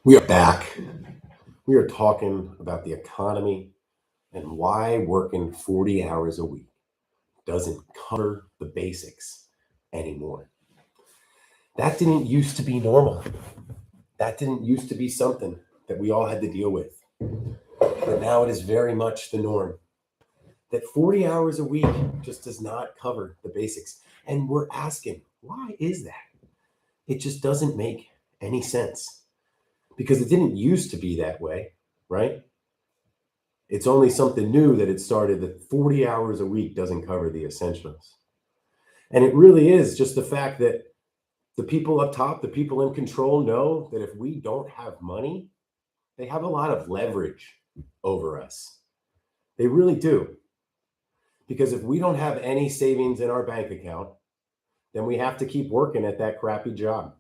We are back. We are talking about the economy and why working 40 hours a week doesn't cover the basics anymore. That didn't used to be normal. That didn't used to be something that we all had to deal with. But now it is very much the norm. That 40 hours a week just does not cover the basics. And we're asking, why is that? It just doesn't make any sense because it didn't used to be that way, right? It's only something new that it started that 40 hours a week doesn't cover the essentials. And it really is just the fact that the people up top, the people in control know that if we don't have money, they have a lot of leverage over us. They really do. Because if we don't have any savings in our bank account, then we have to keep working at that crappy job.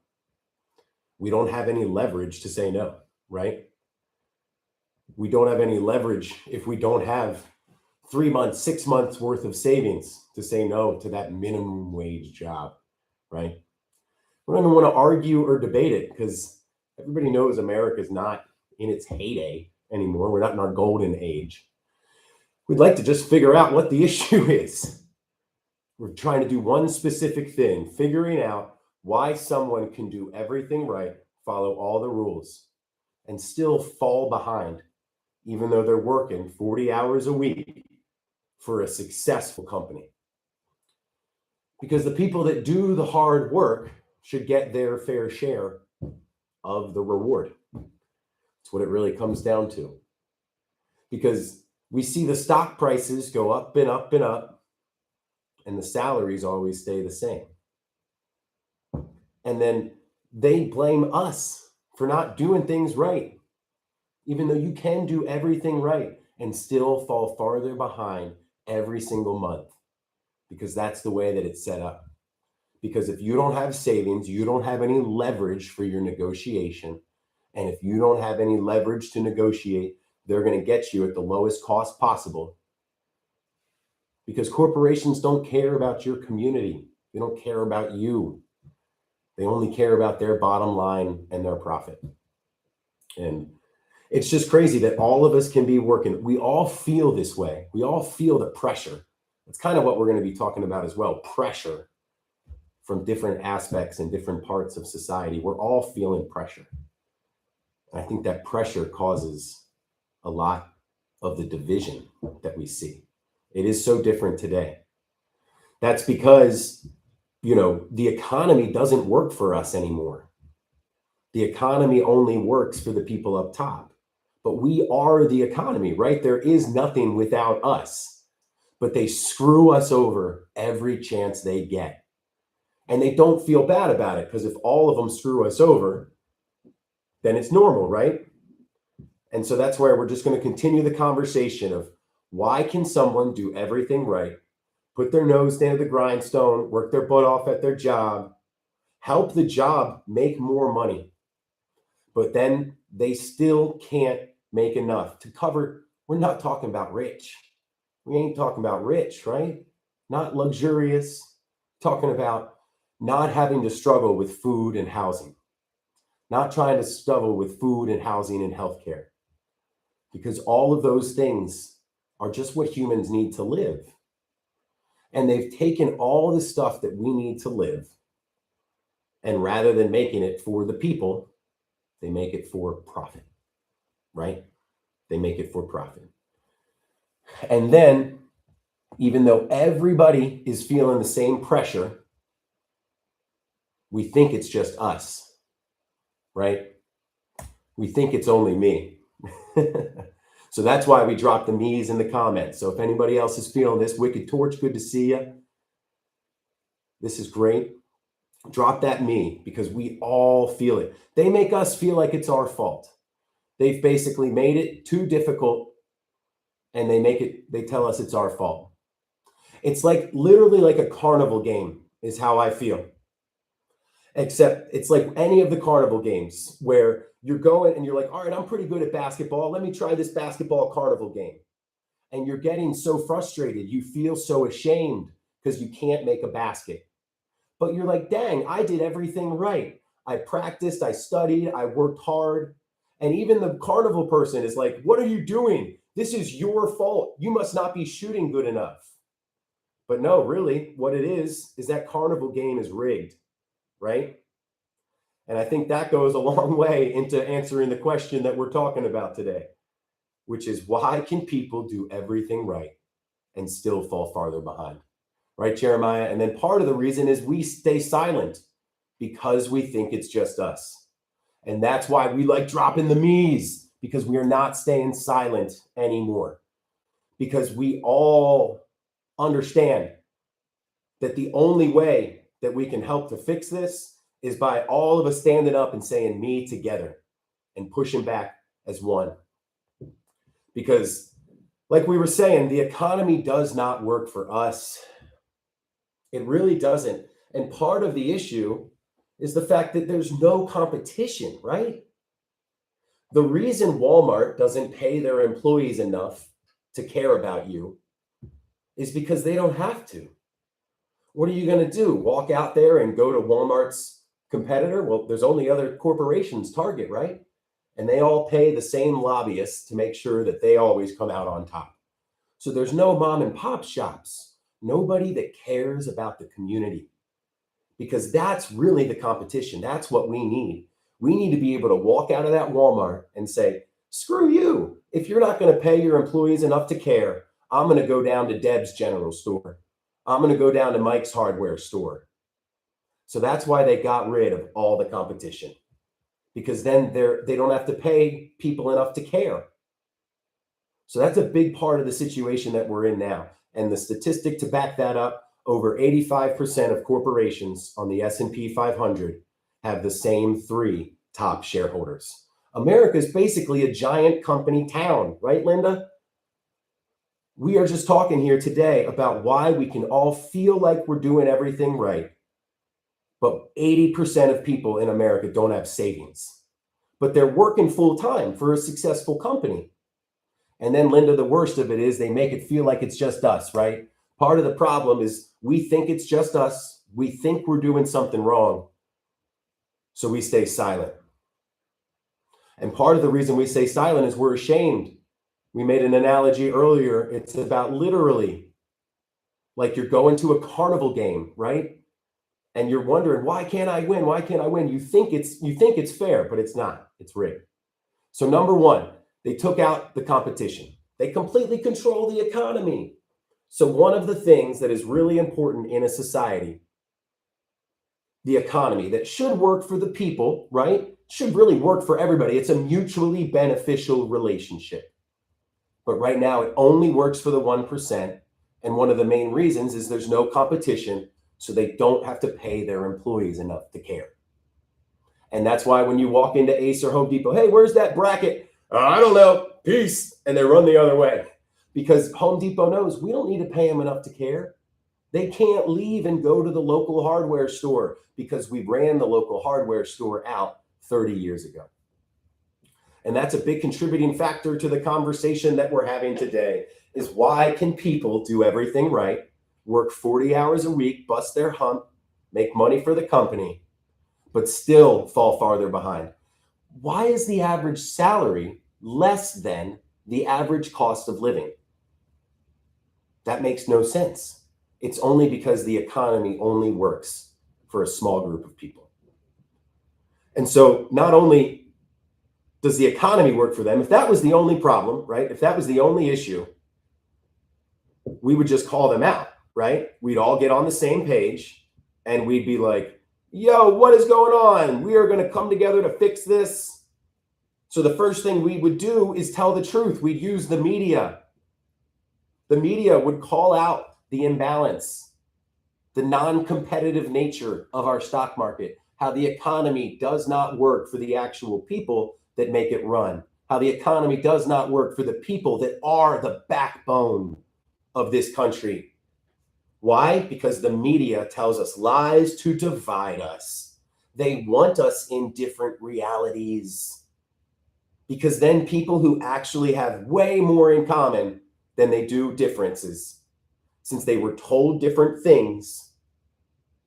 We don't have any leverage to say no, right? We don't have any leverage if we don't have 3 months, 6 months worth of savings to say no to that minimum wage job, right? We don't even want to argue or debate it because everybody knows America's not in its heyday anymore. We're not in our golden age. We'd like to just figure out what the issue is. We're trying to do one specific thing, figuring out why someone can do everything right, follow all the rules, and still fall behind, even though they're working 40 hours a week for a successful company. Because the people that do the hard work should get their fair share of the reward. That's what it really comes down to. Because we see the stock prices go up and up and up, and the salaries always stay the same. And then they blame us for not doing things right, even though you can do everything right and still fall farther behind every single month, because that's the way that it's set up. Because if you don't have savings, you don't have any leverage for your negotiation. And if you don't have any leverage to negotiate, they're going to get you at the lowest cost possible. Because corporations don't care about your community. They don't care about you. They only care about their bottom line and their profit. And it's just crazy that all of us can be working. We all feel this way. We all feel the pressure. That's kind of what we're going to be talking about as well. Pressure from different aspects and different parts of society. We're all feeling pressure. And I think that pressure causes a lot of the division that we see. It is so different today. That's because, the economy doesn't work for us anymore. The economy only works for the people up top. But we are the economy, right? There is nothing without us. But they screw us over every chance they get. And they don't feel bad about it because if all of them screw us over, then it's normal, right? And so that's where we're just going to continue the conversation of why can someone do everything right, put their nose down to the grindstone, work their butt off at their job, help the job make more money, but then they still can't make enough to cover. We're not talking about rich. We ain't talking about rich, right? Not luxurious. Talking about not having to struggle with food and housing, not trying to struggle with food and housing and healthcare, because all of those things are just what humans need to live. And they've taken all the stuff that we need to live, and rather than making it for the people, they make it for profit, right? They make it for profit. And then, even though everybody is feeling the same pressure, we think it's just us, right? We think it's only me. So that's why we drop the me's in the comments. So if anybody else is feeling this, Wicked Torch, good to see you. This is great. Drop that me, because we all feel it. They make us feel like it's our fault. They've basically made it too difficult, and they tell us it's our fault. It's like literally like a carnival game is how I feel. Except it's like any of the carnival games where you're going and you're like, all right, I'm pretty good at basketball. Let me try this basketball carnival game. And you're getting so frustrated. You feel so ashamed because you can't make a basket. but you're like, dang, I did everything right. I practiced, I studied, I worked hard. And even the carnival person is like, what are you doing? This is your fault. You must not be shooting good enough. But no, really, what it is that carnival game is rigged, right? And I think that goes a long way into answering the question that we're talking about today, which is why can people do everything right and still fall farther behind? Right, Jeremiah? And then part of the reason is we stay silent because we think it's just us. And that's why we like dropping the me's, because we are not staying silent anymore. Because we all understand that the only way that we can help to fix this is by all of us standing up and saying me together and pushing back as one. Because like we were saying, the economy does not work for us. It really doesn't. And part of the issue is the fact that there's no competition, right? The reason Walmart doesn't pay their employees enough to care about you is because they don't have to. What are you going to do? Walk out there and go to Walmart's competitor? Well, there's only other corporations, Target, right? And they all pay the same lobbyists to make sure that they always come out on top. So there's no mom and pop shops, nobody that cares about the community, because that's really the competition. That's what we need. We need to be able to walk out of that Walmart and say, screw you. If you're not going to pay your employees enough to care, I'm going to go down to Deb's General Store. I'm going to go down to Mike's Hardware Store. So that's why they got rid of all the competition, because then they don't have to pay people enough to care. So that's a big part of the situation that we're in now. And the statistic to back that up, over 85% of corporations on the S&P 500 have the same three top shareholders. America is basically a giant company town, right, Linda? We are just talking here today about why we can all feel like we're doing everything right, but 80% of people in America don't have savings, but they're working full time for a successful company. And then, Linda, the worst of it is they make it feel like it's just us, right? Part of the problem is we think it's just us. We think we're doing something wrong, so we stay silent. And part of the reason we stay silent is we're ashamed. We made an analogy earlier. It's about literally, like you're going to a carnival game, right? And you're wondering, why can't I win? Why can't I win? You think it's fair, but it's not. It's rigged. So number one, they took out the competition. They completely control the economy. So one of the things that is really important in a society, the economy, that should work for the people, right? Should really work for everybody. It's a mutually beneficial relationship. But right now, it only works for the 1%. And one of the main reasons is there's no competition, so they don't have to pay their employees enough to care. And that's why when you walk into Ace or Home Depot, hey, where's that bracket? I don't know. Peace. And they run the other way. Because Home Depot knows we don't need to pay them enough to care. They can't leave and go to the local hardware store because we ran the local hardware store out 30 years ago. And that's a big contributing factor to the conversation that we're having today, is why can people do everything right, work 40 hours a week, bust their hump, make money for the company, but still fall farther behind? Why is the average salary less than the average cost of living? That makes no sense. It's only because the economy only works for a small group of people. And so not only does the economy work for them, if that was the only problem, right? If that was the only issue, we would just call them out, right? We'd all get on the same page and we'd be like, yo, what is going on? We are going to come together to fix this. So the first thing we would do is tell the truth. We'd use the media. The media would call out the imbalance, the non-competitive nature of our stock market, how the economy does not work for the actual people that make it run, how the economy does not work for the people that are the backbone of this country. Why? Because the media tells us lies to divide us. They want us in different realities, because then people who actually have way more in common than they do differences, since they were told different things,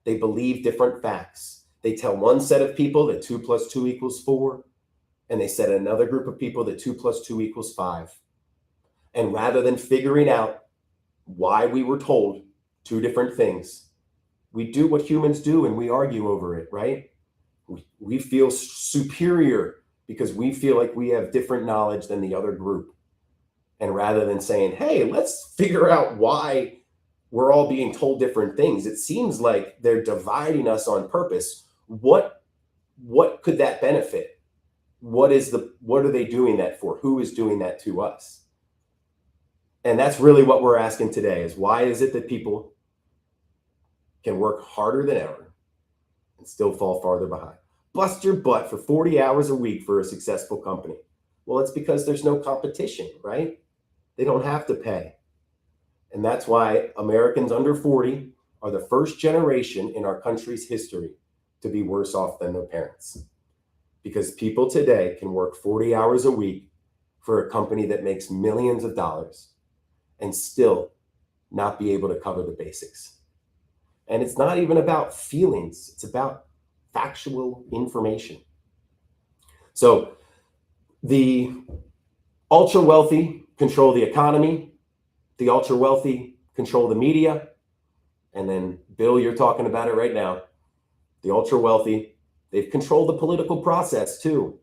They believe different facts. They tell one set of people that 2 + 2 = 4, and they said another group of people that 2 + 2 = 5. And rather than figuring out why we were told two different things, we do what humans do and we argue over it, right? We feel superior because we feel like we have different knowledge than the other group. And rather than saying, hey, let's figure out why we're all being told different things, it seems like they're dividing us on purpose. What could that benefit? What are they doing that for? Who is doing that to us? And that's really what we're asking today, is why is it that people can work harder than ever and still fall farther behind? Bust your butt for 40 hours a week for a successful company. Well, it's because there's no competition, right? They don't have to pay. And that's why Americans under 40 are the first generation in our country's history to be worse off than their parents. Because people today can work 40 hours a week for a company that makes millions of dollars and still not be able to cover the basics. And it's not even about feelings, it's about factual information. So the ultra wealthy control the economy, the ultra wealthy control the media, and then, Bill, you're talking about it right now. The ultra wealthy, they've controlled the political process too.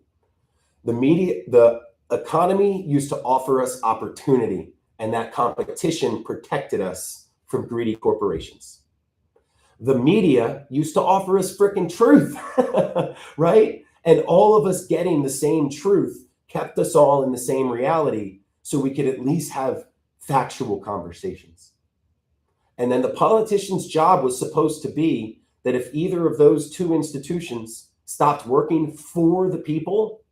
The media, the economy used to offer us opportunity, and that competition protected us from greedy corporations. The media used to offer us freaking truth, right? And all of us getting the same truth kept us all in the same reality so we could at least have factual conversations. And then the politician's job was supposed to be that if either of those two institutions stopped working for the people,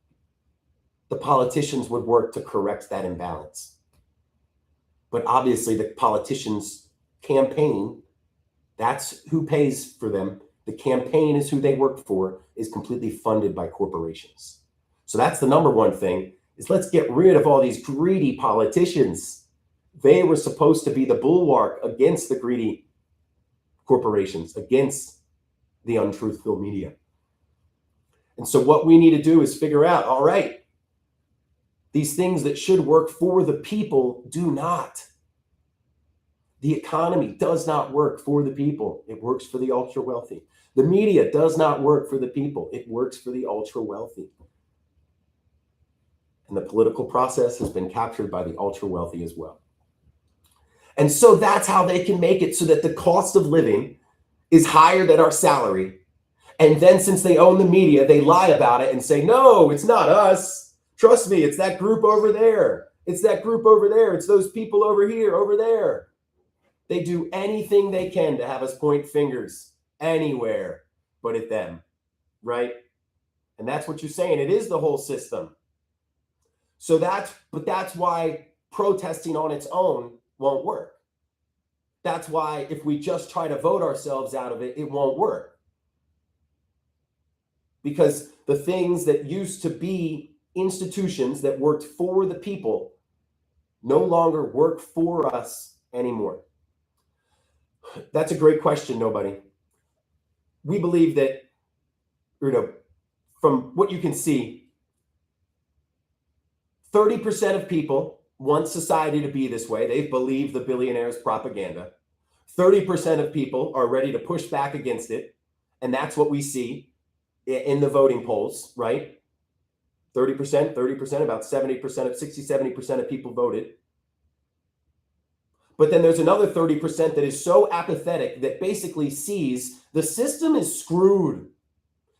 the politicians would work to correct that imbalance. But obviously the politicians' campaign, that's who pays for them. The campaign is who they work for, is completely funded by corporations. So that's the number one thing, is let's get rid of all these greedy politicians. They were supposed to be the bulwark against the greedy corporations, against the untruthful media. And so what we need to do is figure out, all right, these things that should work for the people do not. The economy does not work for the people. It works for the ultra wealthy. The media does not work for the people. It works for the ultra wealthy. And the political process has been captured by the ultra wealthy as well. And so that's how they can make it so that the cost of living is higher than our salary. And then since they own the media, they lie about it and say, no, it's not us. Trust me, it's that group over there. It's that group over there. It's those people over here, over there. They do anything they can to have us point fingers anywhere but at them, right? And that's what you're saying. It is the whole system. So that's why protesting on its own won't work. That's why if we just try to vote ourselves out of it, it won't work. Because the things that used to be institutions that worked for the people no longer work for us anymore. That's a great question, nobody. We believe that, from what you can see, 30% of people want society to be this way. They believe the billionaires' propaganda. 30% of people are ready to push back against it. And that's what we see in the voting polls, right? 30%, about 70% of 60, 70% of people voted. But then there's another 30% that is so apathetic that basically sees the system is screwed.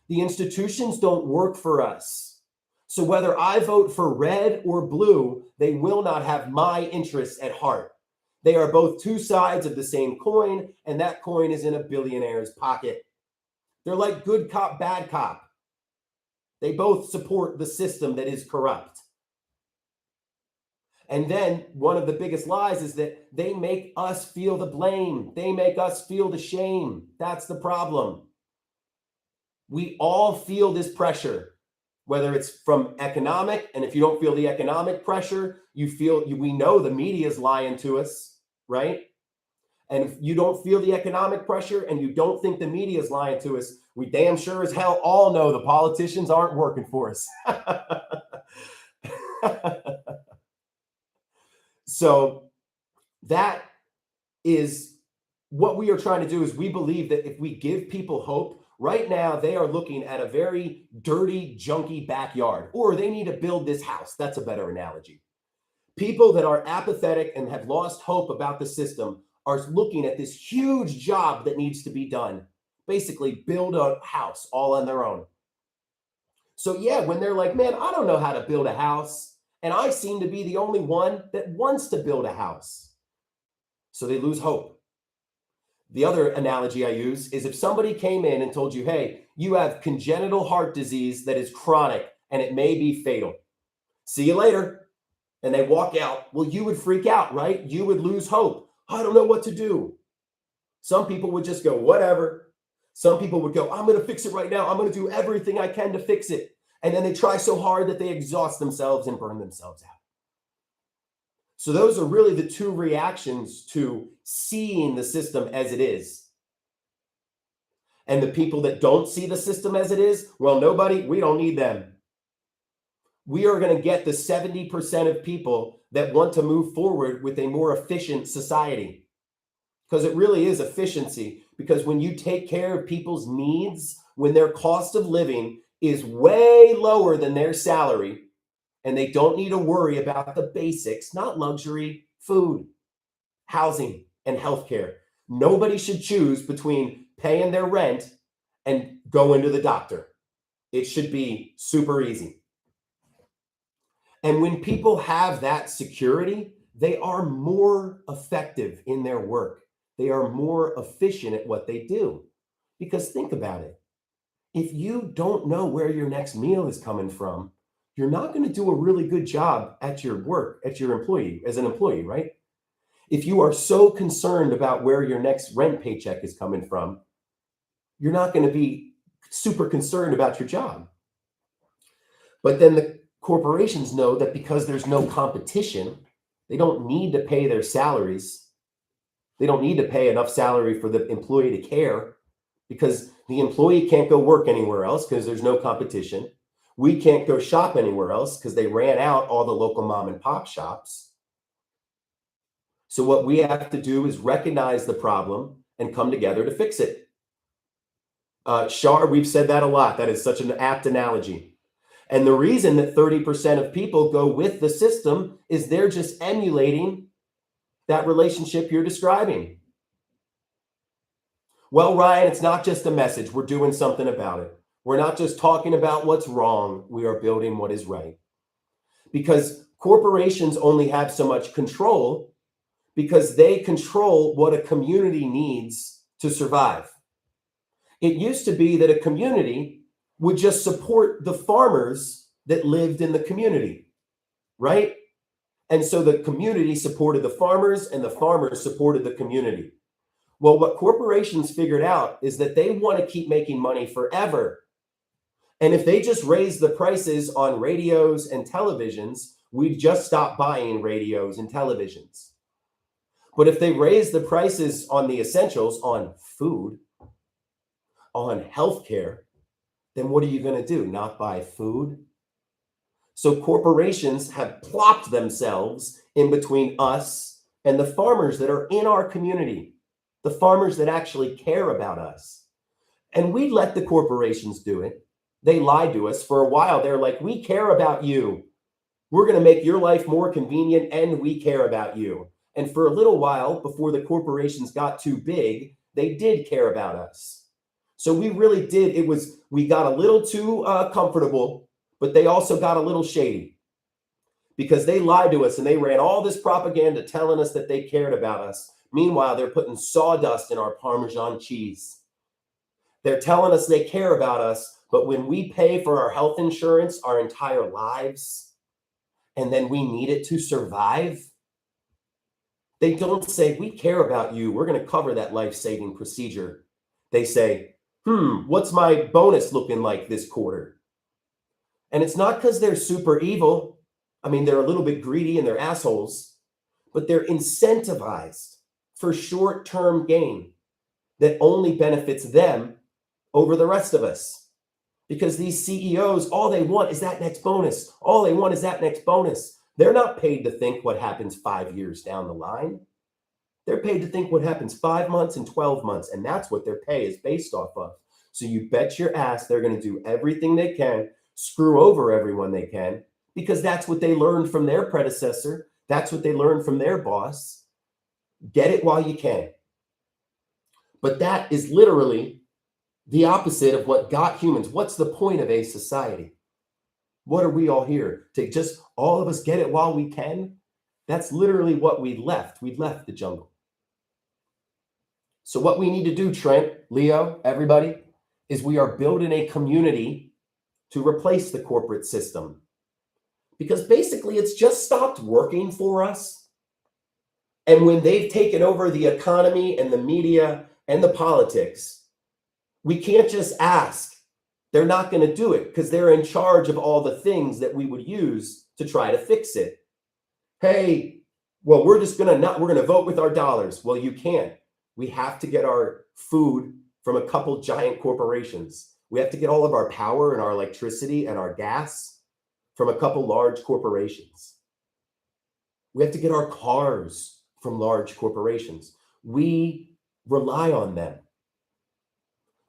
The institutions don't work for us. So whether I vote for red or blue, they will not have my interests at heart. They are both two sides of the same coin, and that coin is in a billionaire's pocket. They're like good cop, bad cop. They both support the system that is corrupt. And then one of the biggest lies is that they make us feel the blame. They make us feel the shame. That's the problem. We all feel this pressure, whether it's from economic, and if you don't feel the economic pressure, we know the media is lying to us, right? And if you don't feel the economic pressure and you don't think the media is lying to us, we damn sure as hell all know the politicians aren't working for us. So that is what we are trying to do. Is we believe that if we give people hope, right now they are looking at a very dirty, junky backyard, or they need to build this house. That's a better analogy. People that are apathetic and have lost hope about the system are looking at this huge job that needs to be done. Basically, build a house all on their own. So yeah, when they're like, man, I don't know how to build a house, and I seem to be the only one that wants to build a house. So they lose hope. The other analogy I use is if somebody came in and told you, hey, you have congenital heart disease that is chronic and it may be fatal. See you later. And they walk out. Well, you would freak out, right? You would lose hope. I don't know what to do. Some people would just go, whatever. Some people would go, I'm going to fix it right now. I'm going to do everything I can to fix it. And then they try so hard that they exhaust themselves and burn themselves out. So those are really the two reactions to seeing the system as it is. And the people that don't see the system as it is, well, we don't need them. We are going to get the 70% of people that want to move forward with a more efficient society. Because it really is efficiency. Because when you take care of people's needs, when their cost of living is way lower than their salary, and they don't need to worry about the basics, not luxury, food, housing, and healthcare. Nobody should choose between paying their rent and going to the doctor. It should be super easy. And when people have that security, they are more effective in their work. They are more efficient at what they do. Because think about it. If you don't know where your next meal is coming from, you're not going to do a really good job at your work, as an employee, right? If you are so concerned about where your next rent paycheck is coming from, you're not going to be super concerned about your job. But then the corporations know that because there's no competition, they don't need to pay their salaries. They don't need to pay enough salary for the employee to care, because the employee can't go work anywhere else because there's no competition. We can't go shop anywhere else because they ran out all the local mom and pop shops. So what we have to do is recognize the problem and come together to fix it. Shar, we've said that a lot. That is such an apt analogy. And the reason that 30% of people go with the system is they're just emulating that relationship you're describing. Well, Ryan, it's not just a message. We're doing something about it. We're not just talking about what's wrong. We are building what is right. Because corporations only have so much control because they control what a community needs to survive. It used to be that a community would just support the farmers that lived in the community, right? And so the community supported the farmers and the farmers supported the community. Well, what corporations figured out is that they want to keep making money forever. And if they just raise the prices on radios and televisions, we'd just stop buying radios and televisions. But if they raise the prices on the essentials, on food, on healthcare, then what are you going to do? Not buy food? So corporations have plopped themselves in between us and the farmers that are in our community, the farmers that actually care about us. And we let the corporations do it. They lied to us for a while. They're like, we care about you. We're going to make your life more convenient and we care about you. And for a little while, before the corporations got too big, they did care about us. So we really did. We got a little too comfortable, but they also got a little shady because they lied to us and they ran all this propaganda telling us that they cared about us. Meanwhile, they're putting sawdust in our Parmesan cheese. They're telling us they care about us. But when we pay for our health insurance our entire lives, and then we need it to survive, they don't say, we care about you. We're going to cover that life-saving procedure. They say, what's my bonus looking like this quarter? And it's not because they're super evil. I mean, they're a little bit greedy and they're assholes, but they're incentivized. for short-term gain that only benefits them over the rest of us. Because these CEOs, all they want is that next bonus. All they want is that next bonus. They're not paid to think what happens 5 years down the line. They're paid to think what happens 5 months and 12 months. And that's what their pay is based off of. So you bet your ass they're going to do everything they can, screw over everyone they can, because that's what they learned from their predecessor. That's what they learned from their boss. Get it while you can. But that is literally the opposite of what got humans. What's the point of a society? What are we all here? To just all of us get it while we can? That's literally what we left. We left the jungle. So what we need to do, Trent, Leo, everybody, is we are building a community to replace the corporate system. Because basically it's just stopped working for us. And when they've taken over the economy and the media and the politics, we can't just ask. They're not going to do it because they're in charge of all the things that we would use to try to fix it. Hey, well, we're going to vote with our dollars. Well, you can't. We have to get our food from a couple giant corporations. We have to get all of our power and our electricity and our gas from a couple large corporations. We have to get our cars from large corporations. We rely on them.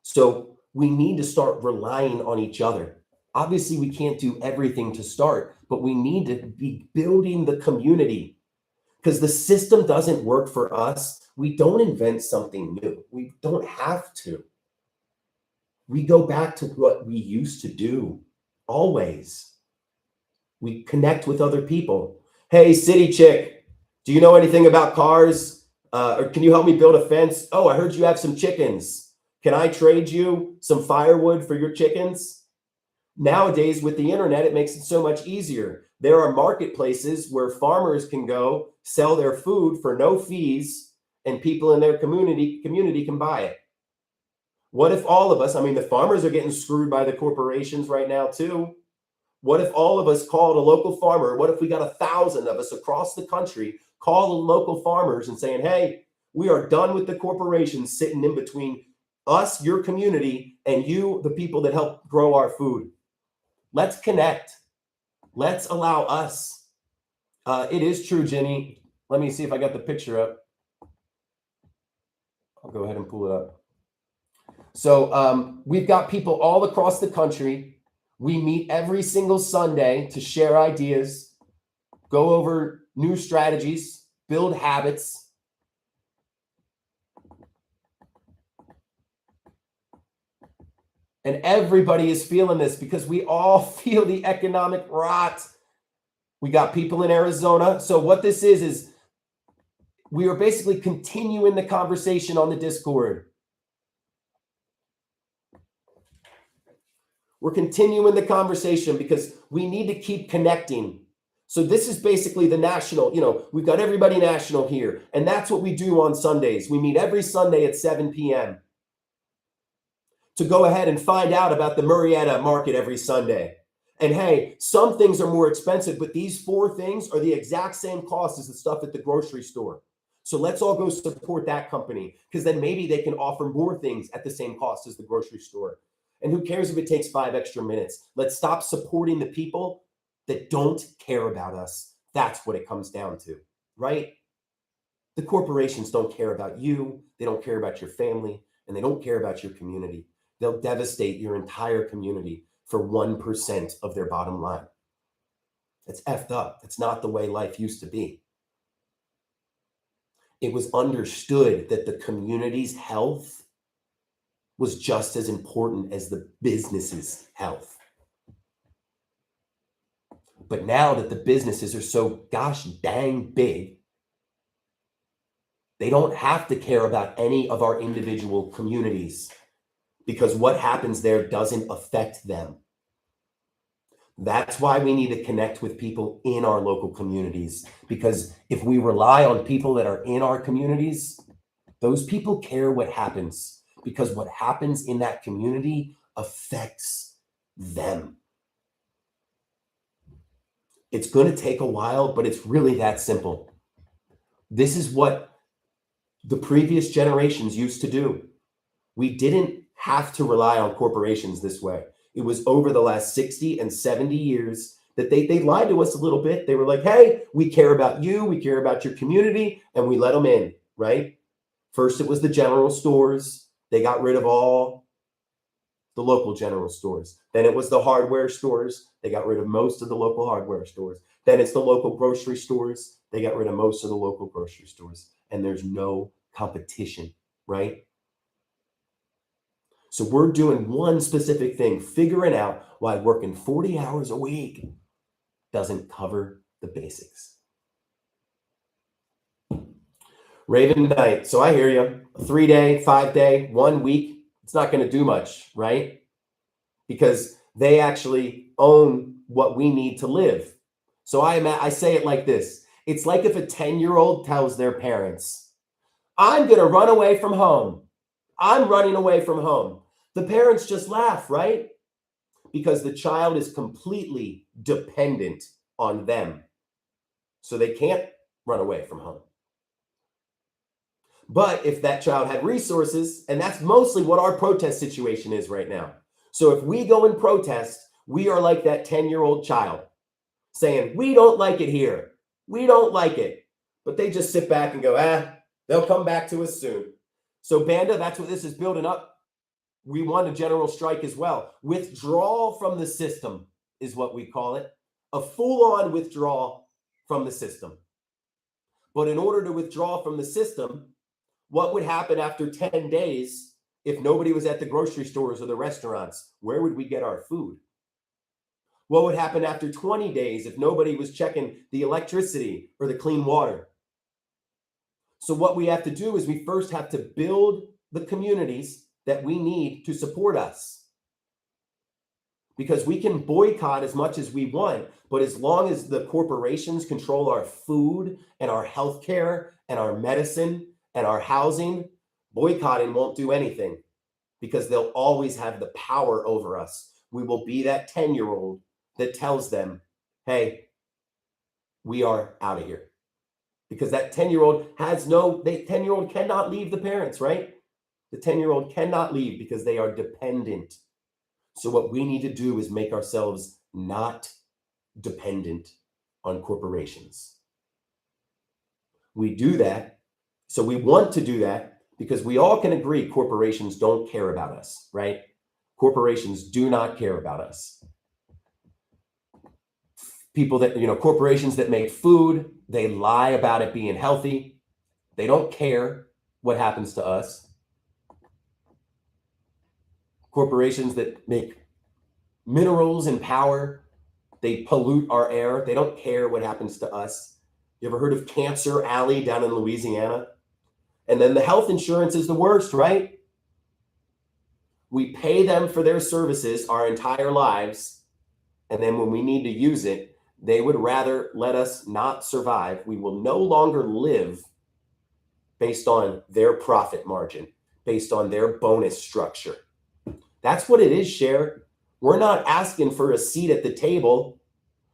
So we need to start relying on each other. Obviously, we can't do everything to start, but we need to be building the community because the system doesn't work for us. We don't invent something new. We don't have to. We go back to what we used to do always. We connect with other people. Hey, city chick, do you know anything about cars? Or can you help me build a fence? Oh, I heard you have some chickens. Can I trade you some firewood for your chickens? Nowadays, with the internet, it makes it so much easier. There are marketplaces where farmers can go sell their food for no fees, and people in their community can buy it. What if all of us, the farmers are getting screwed by the corporations right now too. What if all of us called a local farmer? What if we got 1,000 of us across the country call the local farmers and saying, hey, we are done with the corporations sitting in between us, your community, and you, the people that help grow our food. Let's connect. Let's allow us. It is true, Jenny. Let me see if I got the picture up. I'll go ahead and pull it up. So we've got people all across the country. We meet every single Sunday to share ideas, go over new strategies, build habits. And everybody is feeling this because we all feel the economic rot. We got people in Arizona. So what this is we are basically continuing the conversation on the Discord. We're continuing the conversation because we need to keep connecting. So this is basically the national, we've got everybody national here. And that's what we do on Sundays. We meet every Sunday at 7 p.m. to go ahead and find out about the Murrieta market every Sunday. And hey, some things are more expensive, but these 4 things are the exact same cost as the stuff at the grocery store. So let's all go support that company because then maybe they can offer more things at the same cost as the grocery store. And who cares if it takes 5 extra minutes? Let's stop supporting the people that don't care about us. That's what it comes down to, right? The corporations don't care about you. They don't care about your family, and they don't care about your community. They'll devastate your entire community for 1% of their bottom line. It's effed up. It's not the way life used to be. It was understood that the community's health was just as important as the business's health. But now that the businesses are so gosh dang big, they don't have to care about any of our individual communities because what happens there doesn't affect them. That's why we need to connect with people in our local communities, because if we rely on people that are in our communities, those people care what happens, because what happens in that community affects them. It's going to take a while, but it's really that simple. This is what the previous generations used to do. We didn't have to rely on corporations this way. It was over the last 60 and 70 years that they lied to us a little bit. They were like, hey, we care about you, we care about your community, and we let them in, right? First, it was the general stores. They got rid of all the local general stores. Then it was the hardware stores. They got rid of most of the local hardware stores. Then it's the local grocery stores. They got rid of most of the local grocery stores. And there's no competition, right? So we're doing one specific thing, figuring out why working 40 hours a week doesn't cover the basics. Raven Knight. So I hear you. A 3-day, 5-day, 1 week. It's not going to do much, right? Because they actually own what we need to live. So I say it like this. It's like if a 10-year-old tells their parents, I'm going to run away from home. I'm running away from home. The parents just laugh, right? Because the child is completely dependent on them. So they can't run away from home. But if that child had resources, and that's mostly what our protest situation is right now. So if we go and protest, we are like that 10-year-old child saying, we don't like it here. We don't like it. But they just sit back and go, they'll come back to us soon. So Banda, that's what this is building up. We want a general strike as well. Withdrawal from the system is what we call it. A full-on withdrawal from the system. But in order to withdraw from the system, what would happen after 10 days if nobody was at the grocery stores or the restaurants? Where would we get our food? What would happen after 20 days if nobody was checking the electricity or the clean water? So what we have to do is we first have to build the communities that we need to support us. Because we can boycott as much as we want, but as long as the corporations control our food and our healthcare and our medicine and our housing, boycotting won't do anything because they'll always have the power over us. We will be that 10-year-old that tells them, hey, we are out of here. Because that 10-year-old has no, the 10-year-old cannot leave the parents, right? The 10-year-old cannot leave because they are dependent. So what we need to do is make ourselves not dependent on corporations. We do that. So we want to do that because we all can agree corporations don't care about us, right? Corporations do not care about us. People that, corporations that make food, they lie about it being healthy. They don't care what happens to us. Corporations that make minerals and power, they pollute our air. They don't care what happens to us. You ever heard of Cancer Alley down in Louisiana? And then the health insurance is the worst, right? We pay them for their services our entire lives. And then when we need to use it, they would rather let us not survive. We will no longer live based on their profit margin, based on their bonus structure. That's what it is, Cher. We're not asking for a seat at the table.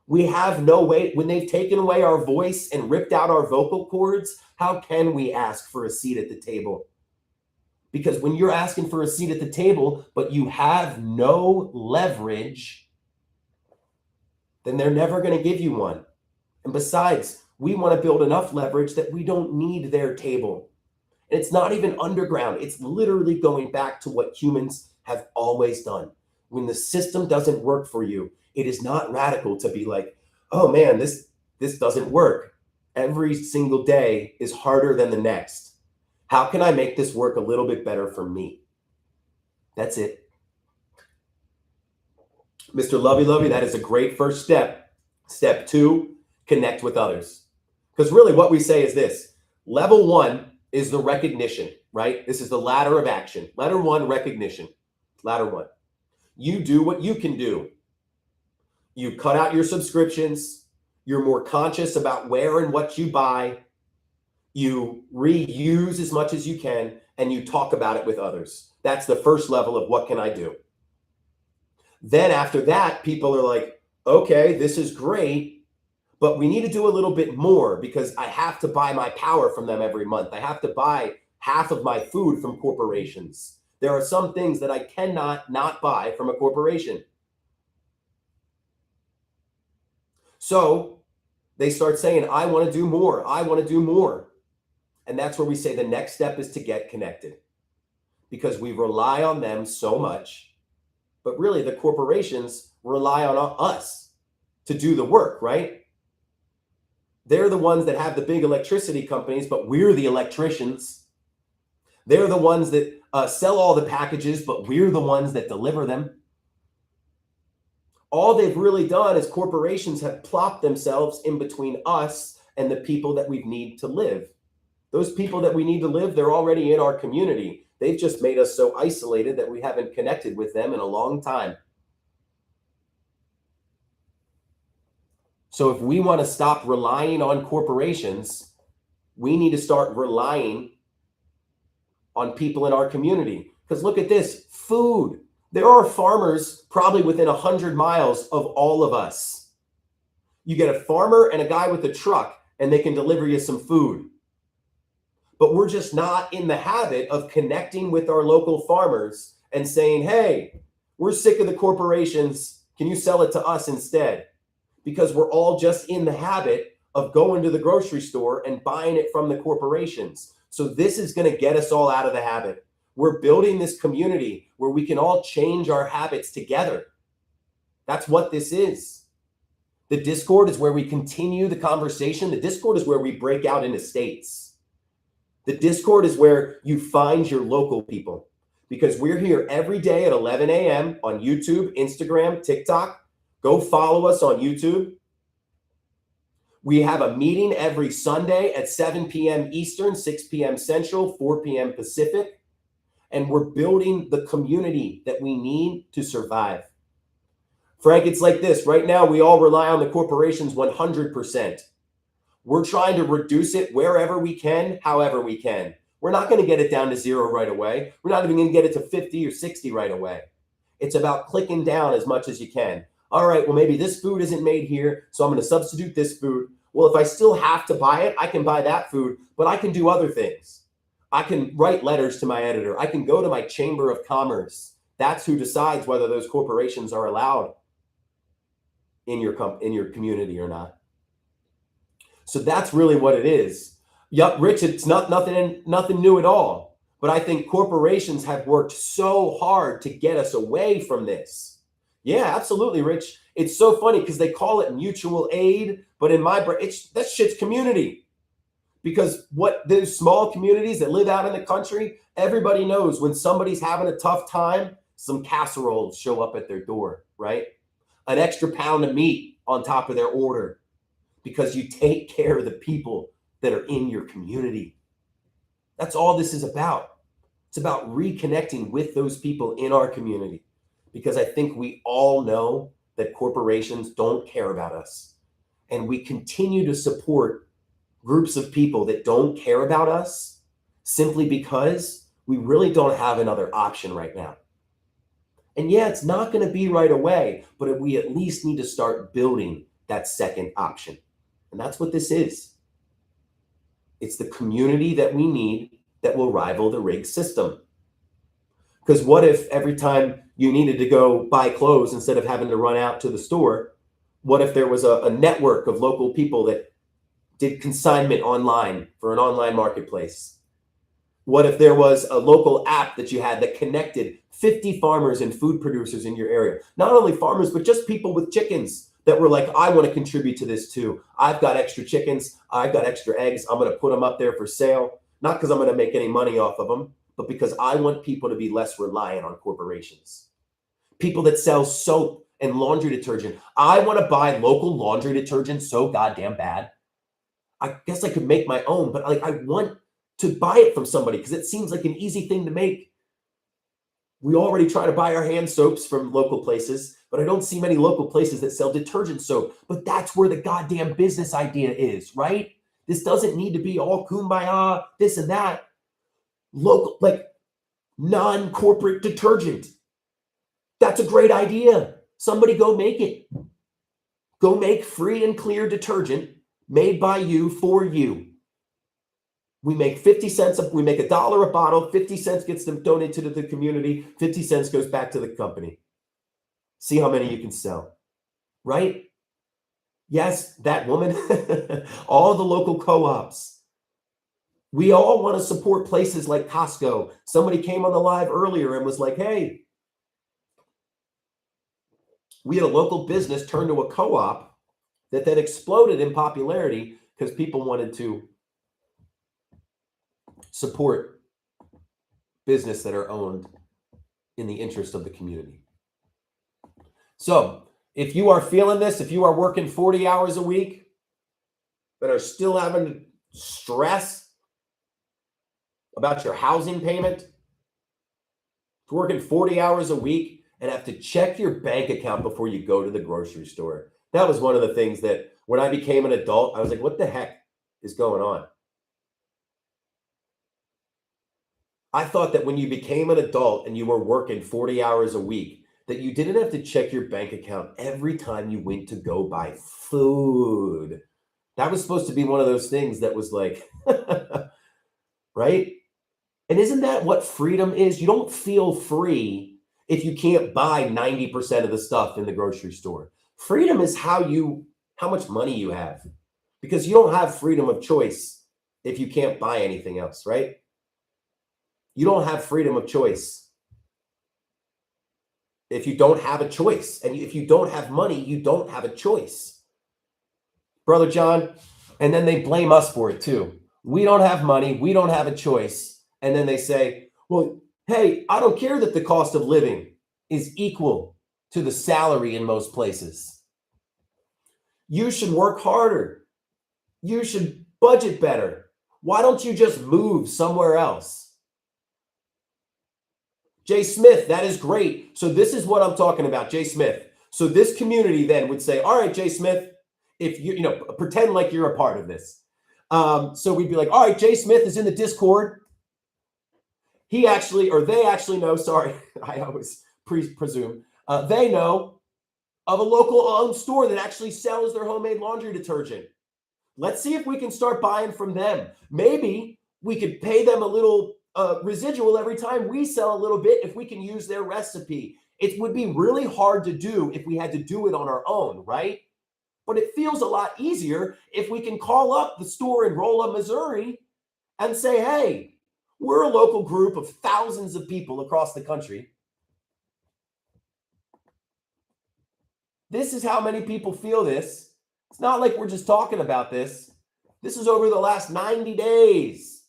We have no way. When they've taken away our voice and ripped out our vocal cords, how can we ask for a seat at the table? Because when you're asking for a seat at the table, but you have no leverage, then they're never going to give you one. And besides, we want to build enough leverage that we don't need their table. And it's not even underground. It's literally going back to what humans have always done. When the system doesn't work for you, it is not radical to be like, oh man, this doesn't work. Every single day is harder than the next. How can I make this work a little bit better for me? That's it. Mr. Lovey Lovey, that is a great first step. Step 2, connect with others. Because really what we say is this. Level 1 is the recognition, right? This is the ladder of action. Ladder 1, recognition. Ladder 1. You do what you can do. You cut out your subscriptions. You're more conscious about where and what you buy. You reuse as much as you can, and you talk about it with others. That's the first level of what can I do? Then after that, people are like, okay, this is great, but we need to do a little bit more because I have to buy my power from them every month. I have to buy half of my food from corporations. There are some things that I cannot not buy from a corporation. So they start saying, I want to do more. I want to do more. And that's where we say the next step is to get connected, because we rely on them so much. But really, the corporations rely on us to do the work, right? They're the ones that have the big electricity companies, but we're the electricians. They're the ones that sell all the packages, but we're the ones that deliver them. All they've really done is corporations have plopped themselves in between us and the people that we need to live. Those people that we need to live, they're already in our community. They've just made us so isolated that we haven't connected with them in a long time. So if we want to stop relying on corporations, we need to start relying on people in our community. Because look at this, food. There are farmers probably within 100 miles of all of us. You get a farmer and a guy with a truck, and they can deliver you some food. But we're just not in the habit of connecting with our local farmers and saying, hey, we're sick of the corporations. Can you sell it to us instead? Because we're all just in the habit of going to the grocery store and buying it from the corporations. So this is going to get us all out of the habit. We're building this community where we can all change our habits together. That's what this is. The Discord is where we continue the conversation. The Discord is where we break out into states. The Discord is where you find your local people, because we're here every day at 11 a.m. on YouTube, Instagram, TikTok. Go follow us on YouTube. We have a meeting every Sunday at 7 p.m. Eastern, 6 p.m. Central, 4 p.m. Pacific. And we're building the community that we need to survive. Frank, it's like this. Right now, we all rely on the corporations 100%. We're trying to reduce it wherever we can, however we can. We're not going to get it down to 0 right away. We're not even going to get it to 50 or 60 right away. It's about clicking down as much as you can. All right, well, maybe this food isn't made here, so I'm going to substitute this food. Well, if I still have to buy it, I can buy that food, but I can do other things. I can write letters to my editor. I can go to my Chamber of Commerce. That's who decides whether those corporations are allowed in your community or not. So that's really what it is. Yup, Rich, it's nothing new at all. But I think corporations have worked so hard to get us away from this. Yeah, absolutely, Rich. It's so funny because they call it mutual aid, but in my brain, that shit's community. Because what those small communities that live out in the country, everybody knows when somebody's having a tough time, some casseroles show up at their door, right? An extra pound of meat on top of their order, because you take care of the people that are in your community. That's all this is about. It's about reconnecting with those people in our community, because I think we all know that corporations don't care about us. And we continue to support groups of people that don't care about us simply because we really don't have another option right now. And yeah, it's not going to be right away, but we at least need to start building that second option. And that's what this is. It's the community that we need that will rival the rig system. Because what if every time you needed to go buy clothes, instead of having to run out to the store, what if there was a network of local people that did consignment online for an online marketplace? What if there was a local app that you had that connected 50 farmers and food producers in your area? Not only farmers, but just people with chickens that were like, I want to contribute to this too. I've got extra chickens. I've got extra eggs. I'm going to put them up there for sale. Not because I'm going to make any money off of them, but because I want people to be less reliant on corporations. People that sell soap and laundry detergent. I want to buy local laundry detergent so goddamn bad. I guess I could make my own, but I want to buy it from somebody because it seems like an easy thing to make. We already try to buy our hand soaps from local places, but I don't see many local places that sell detergent soap. But that's where the goddamn business idea is, right? This doesn't need to be all kumbaya, this and that. Local, like non-corporate detergent. That's a great idea. Somebody go make it. Go make free and clear detergent made by you for you. We make 50 cents, we make $1 a bottle, 50 cents gets them donated to the community, 50 cents goes back to the company. See how many you can sell, right? Yes, that woman, all the local co-ops. We all want to support places like Costco. Somebody came on the live earlier and was like, hey, we had a local business turn to a co-op that then exploded in popularity because people wanted to support business that are owned in the interest of the community. So if you are feeling this, if you are working 40 hours a week, but are still having stress about your housing payment, working 40 hours a week and have to check your bank account before you go to the grocery store. That was one of the things that when I became an adult, I was like, what the heck is going on? I thought that when you became an adult and you were working 40 hours a week, that you didn't have to check your bank account every time you went to go buy food. That was supposed to be one of those things that was like, right? And isn't that what freedom is? You don't feel free if you can't buy 90% of the stuff in the grocery store. Freedom is how much money you have, because you don't have freedom of choice if you can't buy anything else, right? You don't have freedom of choice if you don't have a choice. And if you don't have money, you don't have a choice. Brother John, and then they blame us for it too. We don't have money. We don't have a choice. And then they say, well, hey, I don't care that the cost of living is equal to the salary in most places. You should work harder. You should budget better. Why don't you just move somewhere else? Jay Smith, that is great. So this is what I'm talking about, Jay Smith. So this community then would say, all right, Jay Smith, if you pretend like you're a part of this. So we'd be like, all right, Jay Smith is in the Discord. They actually know, sorry, I always presume, they know of a local owned store that actually sells their homemade laundry detergent. Let's see if we can start buying from them. Maybe we could pay them a little residual every time we sell a little bit if we can use their recipe. It would be really hard to do if we had to do it on our own, right? But it feels a lot easier if we can call up the store in Rolla, Missouri and say, hey, we're a local group of thousands of people across the country. This is how many people feel this. It's not like we're just talking about this. This is over the last 90 days.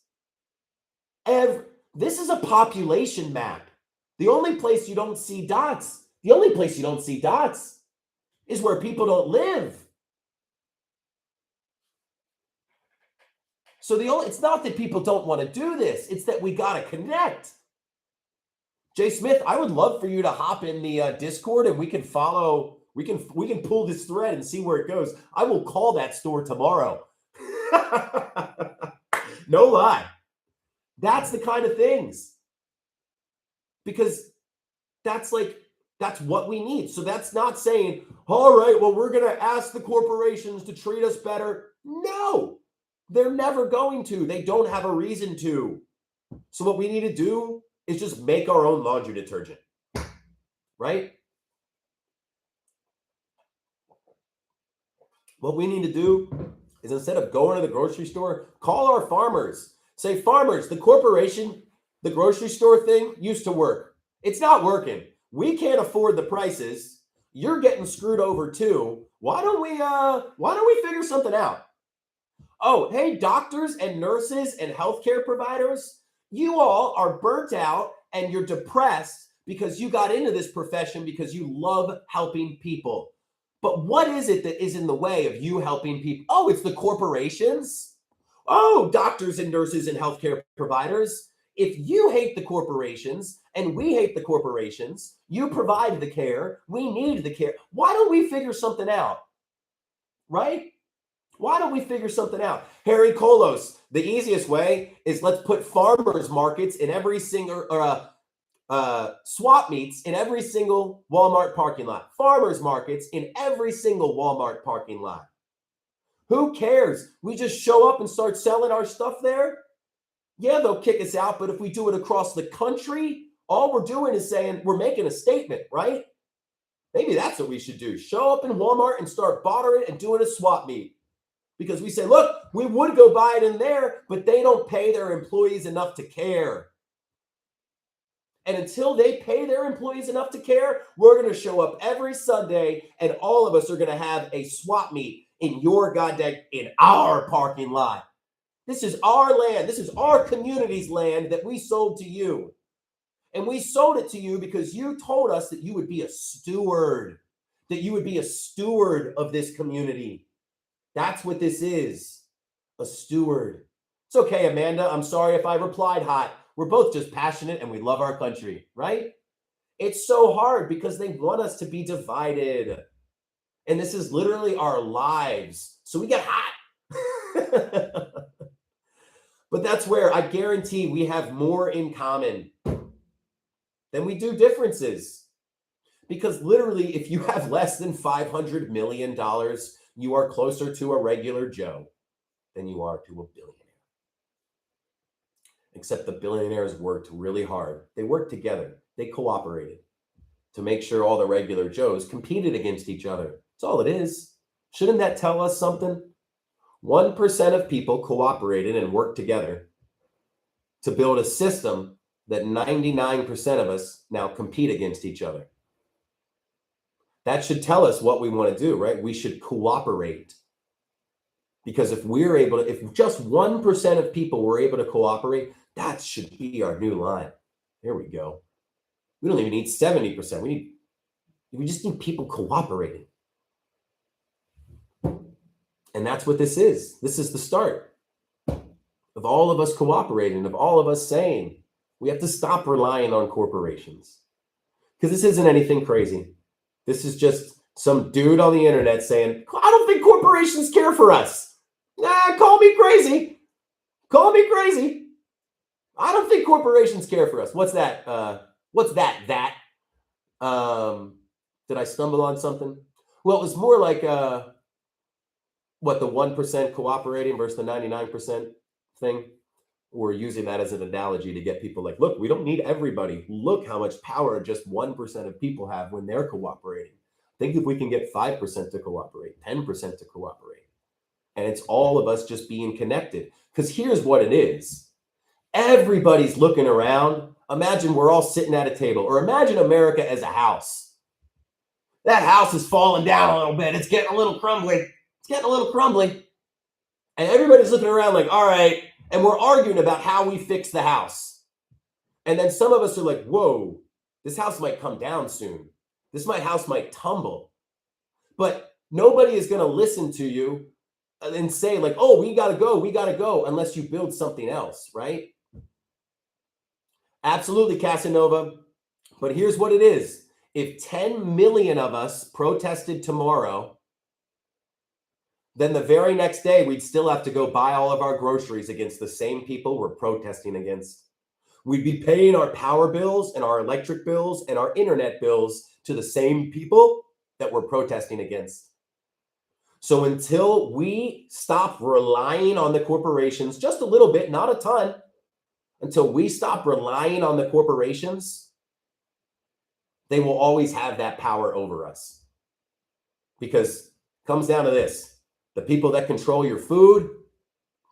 This is a population map. The only place you don't see dots is where people don't live. So it's not that people don't want to do this. It's that we got to connect. Jay Smith, I would love for you to hop in the Discord and we can follow. We can pull this thread and see where it goes. I will call that store tomorrow. No lie. That's the kind of things. Because that's what we need. So that's not saying, all right, well, we're going to ask the corporations to treat us better. No. They're never going to. They don't have a reason to. So what we need to do is just make our own laundry detergent, right? What we need to do is, instead of going to the grocery store, call our farmers. Say, farmers, the corporation, the grocery store thing used to work. It's not working. We can't afford the prices. You're getting screwed over too. Why don't we figure something out? Oh, hey, doctors and nurses and healthcare providers, you all are burnt out and you're depressed because you got into this profession because you love helping people. But what is it that is in the way of you helping people? Oh, it's the corporations. Oh, doctors and nurses and healthcare providers. If you hate the corporations and we hate the corporations, you provide the care, we need the care. Why don't we figure something out? Right? Why don't we figure something out? Harry Kolos, the easiest way is let's put farmers markets in every single, swap meets in every single Walmart parking lot. Farmers markets in every single Walmart parking lot. Who cares? We just show up and start selling our stuff there. Yeah, they'll kick us out, but if we do it across the country, all we're doing is saying we're making a statement, right? Maybe that's what we should do. Show up in Walmart and start bartering and doing a swap meet. Because we say, look, we would go buy it in there, but they don't pay their employees enough to care. And until they pay their employees enough to care, we're going to show up every Sunday and all of us are going to have a swap meet in our parking lot. This is our land. This is our community's land that we sold to you. And we sold it to you because you told us that you would be a steward, of this community. That's what this is, a steward. It's okay, Amanda. I'm sorry if I replied hot. We're both just passionate and we love our country, right? It's so hard because they want us to be divided. And this is literally our lives. So we get hot. But that's where I guarantee we have more in common than we do differences. Because literally, if you have less than $500 million, you are closer to a regular Joe than you are to a billionaire. Except the billionaires worked really hard. They worked together. They cooperated to make sure all the regular Joes competed against each other. That's all it is. Shouldn't that tell us something? 1% of people cooperated and worked together to build a system that 99% of us now compete against each other. That should tell us what we want to do, right? We should cooperate. Because if just 1% of people were able to cooperate, that should be our new line. There we go. We don't even need 70%. We just need people cooperating. And that's what this is. This is the start of all of us cooperating, of all of us saying, we have to stop relying on corporations. Because this isn't anything crazy. This is just some dude on the internet saying, I don't think corporations care for us. Nah, call me crazy. Call me crazy. I don't think corporations care for us. What's that? Did I stumble on something? Well, it was more like the 1% cooperating versus the 99% thing. We're using that as an analogy to get people like, look, we don't need everybody. Look how much power just 1% of people have when they're cooperating. Think if we can get 5% to cooperate, 10% to cooperate. And it's all of us just being connected. Because here's what it is. Everybody's looking around. Imagine we're all sitting at a table, or imagine America as a house. That house is falling down a little bit. It's getting a little crumbly. And everybody's looking around like, all right. And we're arguing about how we fix the house. And then some of us are like, whoa, this house might come down soon. House might tumble. But nobody is going to listen to you and say like, oh, we got to go, unless you build something else, right? Absolutely, Casanova. But here's what it is. If 10 million of us protested tomorrow, then the very next day, we'd still have to go buy all of our groceries against the same people we're protesting against. We'd be paying our power bills and our electric bills and our internet bills to the same people that we're protesting against. So until we stop relying on the corporations, just a little bit, not a ton, until we stop relying on the corporations, they will always have that power over us. Because it comes down to this. The people that control your food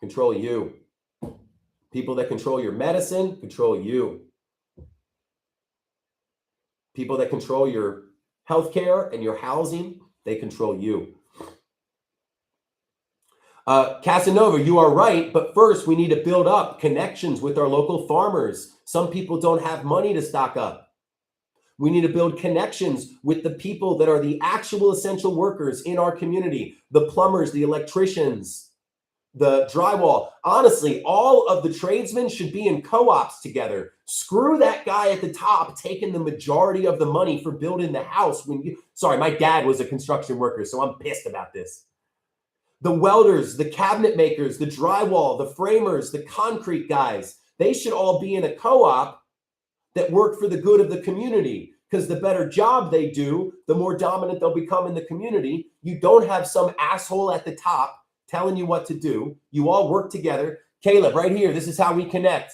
control you. People that control your medicine control you. People that control your healthcare and your housing, they control you. Casanova, you are right, but first we need to build up connections with our local farmers. Some people don't have money to stock up. We need to build connections with the people that are the actual essential workers in our community, the plumbers, the electricians, the drywall. Honestly, all of the tradesmen should be in co-ops together. Screw that guy at the top taking the majority of the money for building the house. Sorry, my dad was a construction worker, so I'm pissed about this. The welders, the cabinet makers, the drywall, the framers, the concrete guys, they should all be in a co-op that work for the good of the community. Because the better job they do, the more dominant they'll become in the community. You don't have some asshole at the top telling you what to do. You all work together. Caleb, right here, this is how we connect.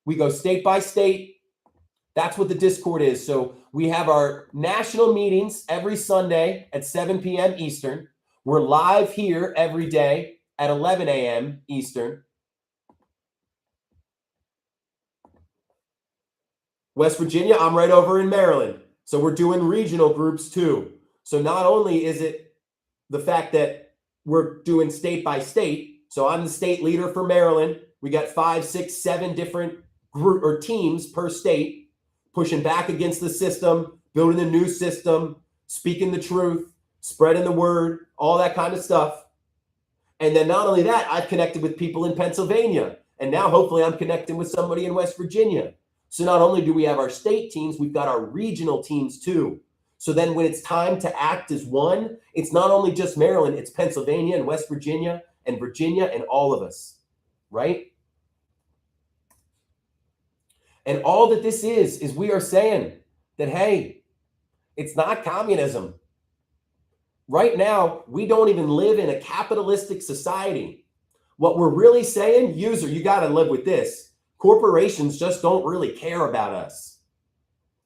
We go state by state. That's what the Discord is. So we have our national meetings every Sunday at 7 p.m. Eastern. We're live here every day at 11 a.m. Eastern. West Virginia, I'm right over in Maryland. So we're doing regional groups too. So not only is it the fact that we're doing state by state. So I'm the state leader for Maryland. We got 5, 6, 7 different group or teams per state pushing back against the system, building a new system, speaking the truth, spreading the word, all that kind of stuff. And then not only that, I've connected with people in Pennsylvania. And now hopefully I'm connecting with somebody in West Virginia. So not only do we have our state teams, we've got our regional teams too. So then when it's time to act as one, it's not only just Maryland, it's Pennsylvania and West Virginia and all of us, right? And all that this is we are saying that, hey, it's not communism. Right now, we don't even live in a capitalistic society. What we're really saying, user, you got to live with this. Corporations just don't really care about us.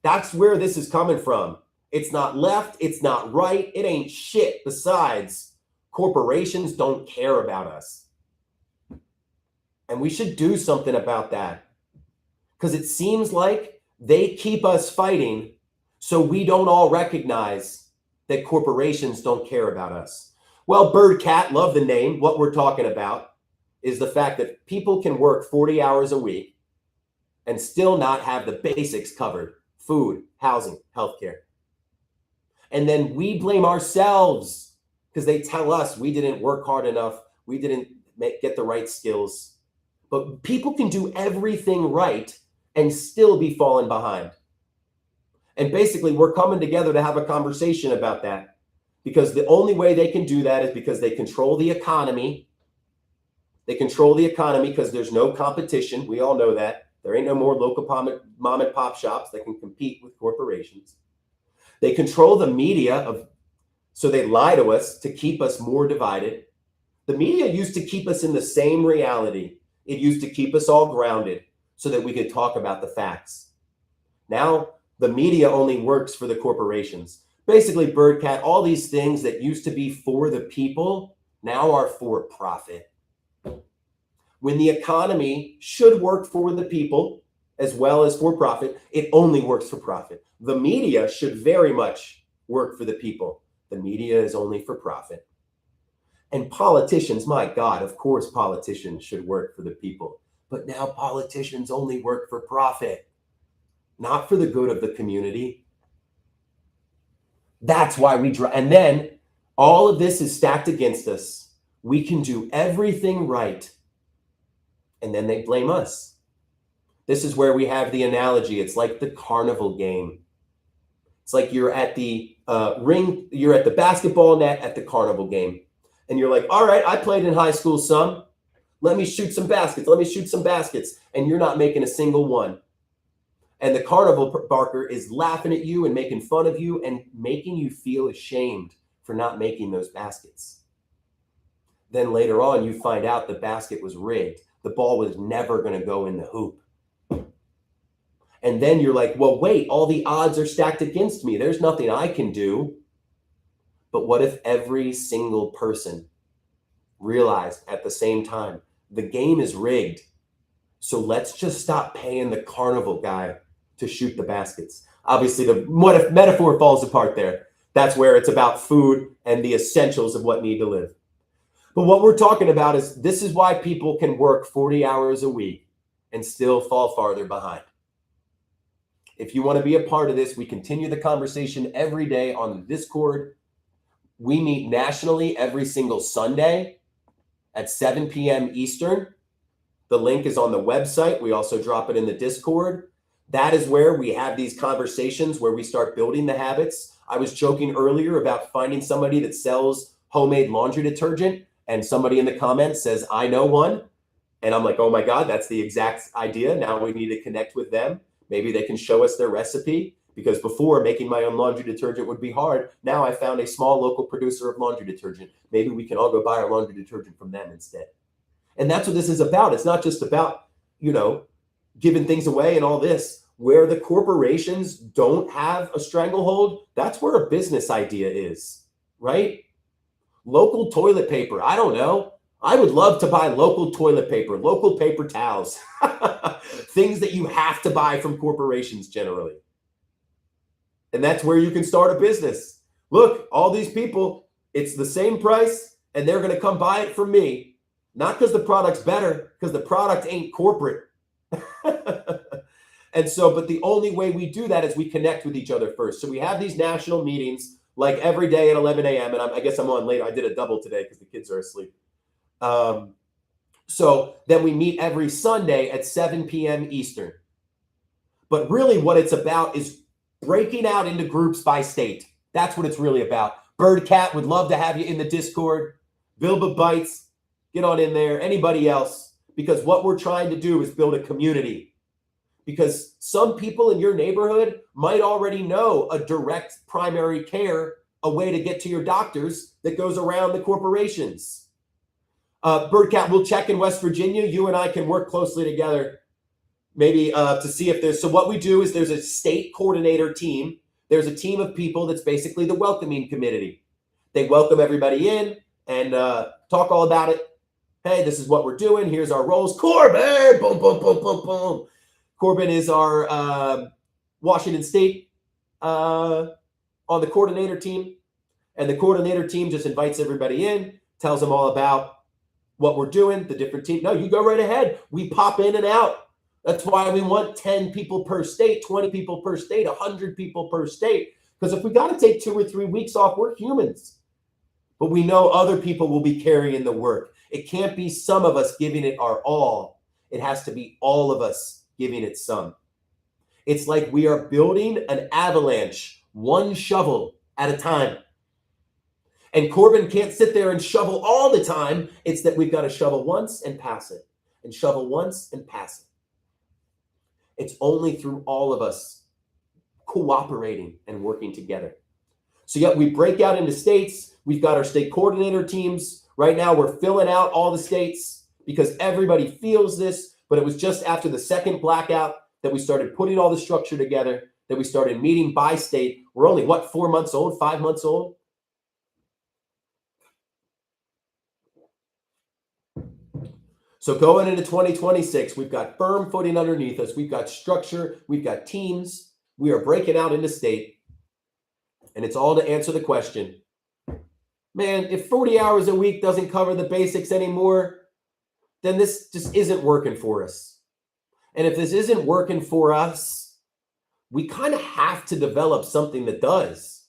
That's where this is coming from. It's not left. It's not right. It ain't shit. Besides, corporations don't care about us. And we should do something about that. Because it seems like they keep us fighting so we don't all recognize that corporations don't care about us. Well, Birdcat, love the name. What we're talking about is the fact that people can work 40 hours a week and still not have the basics covered: food, housing, healthcare. And then we blame ourselves because they tell us we didn't work hard enough, we didn't get the right skills. But people can do everything right and still be falling behind. And basically, we're coming together to have a conversation about that, because the only way they can do that is because they control the economy. They control the economy because there's no competition. We all know that. There ain't no more local mom and pop shops that can compete with corporations. They control the media, so they lie to us to keep us more divided. The media used to keep us in the same reality. It used to keep us all grounded so that we could talk about the facts. Now, the media only works for the corporations. Basically, Birdcat, all these things that used to be for the people now are for profit. When the economy should work for the people as well as for profit, it only works for profit. The media should very much work for the people. The media is only for profit. And politicians, my God, of course, politicians should work for the people. But now politicians only work for profit, not for the good of the community. That's why and then all of this is stacked against us. We can do everything right, and then they blame us. This is where we have the analogy. It's like the carnival game. It's like you're at the ring, you're at the basketball net at the carnival game. And you're like, all right, I played in high school some. Let me shoot some baskets. Let me shoot some baskets. And you're not making a single one. And the carnival barker is laughing at you and making fun of you and making you feel ashamed for not making those baskets. Then later on, you find out the basket was rigged. The ball was never going to go in the hoop. And then you're like, well, wait, all the odds are stacked against me. There's nothing I can do. But what if every single person realized at the same time, the game is rigged? So let's just stop paying the carnival guy to shoot the baskets. Obviously, the metaphor falls apart there. That's where it's about food and the essentials of what need to live. But what we're talking about is this is why people can work 40 hours a week and still fall farther behind. If you want to be a part of this, we continue the conversation every day on the Discord. We meet nationally every single Sunday at 7 p.m. Eastern. The link is on the website. We also drop it in the Discord. That is where we have these conversations where we start building the habits. I was joking earlier about finding somebody that sells homemade laundry detergent, and somebody in the comments says, I know one. And I'm like, oh my God, that's the exact idea. Now we need to connect with them. Maybe they can show us their recipe, because before, making my own laundry detergent would be hard. Now I found a small local producer of laundry detergent. Maybe we can all go buy our laundry detergent from them instead. And that's what this is about. It's not just about, giving things away and all this. Where the corporations don't have a stranglehold, that's where a business idea is, right? Local toilet paper. I don't know. I would love to buy local toilet paper, local paper towels, things that you have to buy from corporations generally. And that's where you can start a business. Look, all these people, it's the same price and they're going to come buy it from me. Not because the product's better, because the product ain't corporate. And so, but the only way we do that is we connect with each other first. So we have these national meetings like every day at 11 a.m. And I guess I'm on late. I did a double today because the kids are asleep. So then we meet every Sunday at 7 p.m. Eastern. But really what it's about is breaking out into groups by state. That's what it's really about. Birdcat would love to have you in the Discord. Bilba Bites, get on in there. Anybody else? Because what we're trying to do is build a community. Because some people in your neighborhood might already know a direct primary care, a way to get to your doctors that goes around the corporations. Birdcat, we'll check in West Virginia. You and I can work closely together maybe to see if there's, so what we do is there's a state coordinator team. There's a team of people that's basically the welcoming committee. They welcome everybody in and talk all about it. Hey, this is what we're doing. Here's our roles. Corbin, boom, boom, boom, boom, boom. Corbin is our Washington State on the coordinator team. And the coordinator team just invites everybody in, tells them all about what we're doing, the different teams. No, you go right ahead. We pop in and out. That's why we want 10 people per state, 20 people per state, 100 people per state. Because if we got to take 2 or 3 weeks off, we're humans. But we know other people will be carrying the work. It can't be some of us giving it our all. It has to be all of us giving it some. It's like we are building an avalanche, one shovel at a time. And Corbin can't sit there and shovel all the time. It's that we've got to shovel once and pass it, and shovel once and pass it. It's only through all of us cooperating and working together. So yeah, we break out into states. We've got our state coordinator teams. Right now, we're filling out all the states because everybody feels this. But it was just after the second blackout that we started putting all the structure together, that we started meeting by state. We're only, 4 months old, 5 months old? So going into 2026, we've got firm footing underneath us. We've got structure. We've got teams. We are breaking out into state. And it's all to answer the question, man, if 40 hours a week doesn't cover the basics anymore, then this just isn't working for us. And if this isn't working for us, we kind of have to develop something that does.